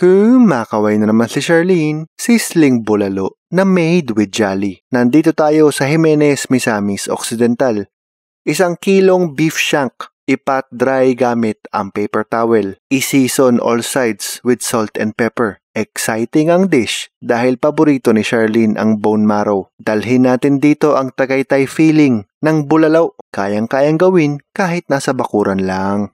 Kumakaway na naman si Charlene, sizzling bulalo na made with Jolly. Nandito tayo sa Jimenez Misamis Occidental. 1 kilong beef shank, ipat dry gamit ang paper towel. I-season all sides with salt and pepper. Exciting ang dish dahil paborito ni Charlene ang bone marrow. Dalhin natin dito ang Tagaytay feeling ng bulalo. Kayang-kayang gawin kahit nasa bakuran lang.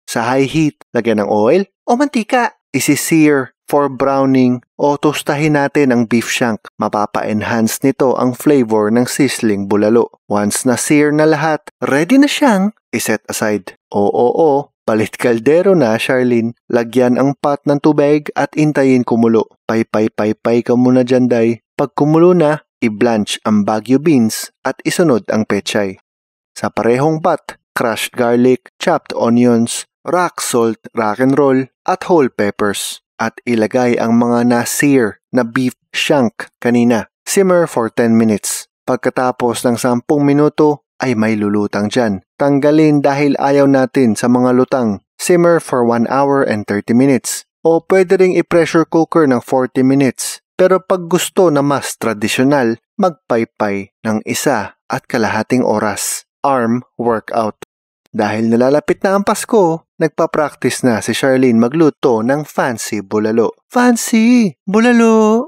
Sa high heat, lagyan ng oil o mantika. Isi-sear for browning o tostahin natin ang beef shank. Mapapa-enhance nito ang flavor ng sizzling bulalo. Once na sear na lahat, ready na siyang iset aside. Oo, palit kaldero na, Charlene. Lagyan ang pot ng tubig at intayin kumulo. Pay ka muna dyan, day. Pag kumulo na, i-blanch ang Baguio beans at isunod ang pechay. Sa parehong pot, crushed garlic, chopped onions, rock salt, rock and roll, at whole peppers. At ilagay ang mga na-sear na beef shank kanina. Simmer for 10 minutes. Pagkatapos ng 10 minuto ay may lulutang dyan. Tanggalin dahil ayaw natin sa mga lutang. Simmer for 1 hour and 30 minutes. O pwede ring i-pressure cooker ng 40 minutes. Pero pag gusto na mas tradisyonal, magpaypay ng 1.5 oras. Arm workout. Dahil nalalapit na ang Pasko, nagpa-practice na si Charlene magluto ng fancy bulalo. Fancy! Bulalo!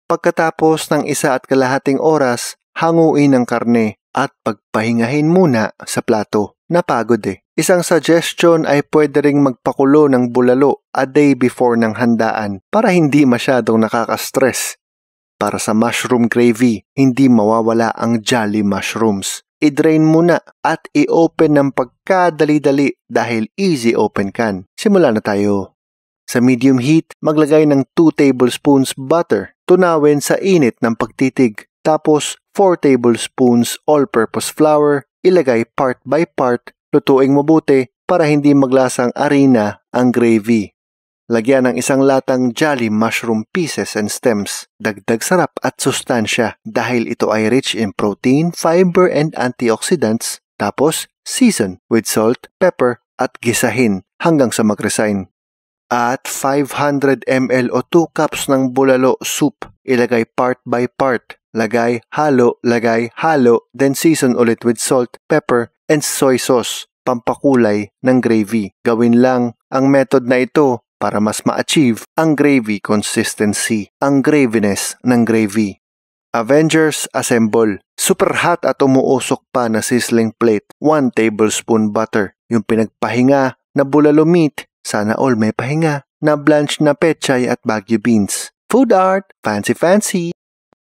Pagkatapos ng 1.5 oras, hanguin ang karne at pagpahingahin muna sa plato. Napagod eh. Isang suggestion ay pwede ring magpakulo ng bulalo a day before ng handaan para hindi masyadong nakaka-stress. Para sa mushroom gravy, hindi mawawala ang Jolly mushrooms. I-drain muna at i-open ng pagkadali-dali dahil easy open can. Simula na tayo. Sa medium heat, maglagay ng 2 tablespoons butter. Tunawin sa init ng pagtitig. Tapos 4 tablespoons all-purpose flour. Ilagay part by part. Lutuing mabuti para hindi maglasang arena ang gravy. Lagyan ng 1 latang Jolly mushroom pieces and stems. Dagdag sarap at sustansya dahil ito ay rich in protein, fiber, and antioxidants. Tapos, season with salt, pepper, at gisahin hanggang sa mag-resign. At 500 ml o 2 cups ng bulalo soup. Ilagay part by part. Lagay, halo, then season ulit with salt, pepper, and soy sauce. Pampakulay ng gravy. Gawin lang ang method na ito para mas ma-achieve ang gravy consistency, ang graviness ng gravy. Avengers Assemble. Super hot at umuusok pa na sizzling plate. 1 tablespoon butter. Yung pinagpahinga na bulalo meat, sana all may pahinga, na blanch na pechay at Baguio beans. Food art, fancy.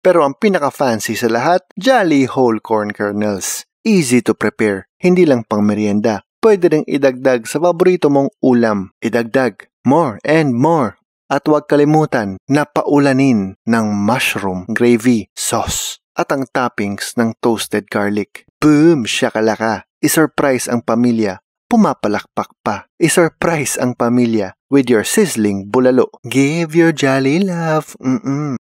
Pero ang pinaka-fancy sa lahat, Jolly whole corn kernels. Easy to prepare, hindi lang pang merienda. Pwede ring idagdag sa paborito mong ulam. Idagdag more and more. At huwag kalimutan na paulanin ng mushroom gravy sauce at ang toppings ng toasted garlic. Boom! Shakalaka! I-surprise ang pamilya. Pumapalakpak pa. I-surprise ang pamilya with your sizzling bulalo. Give your Jolly love.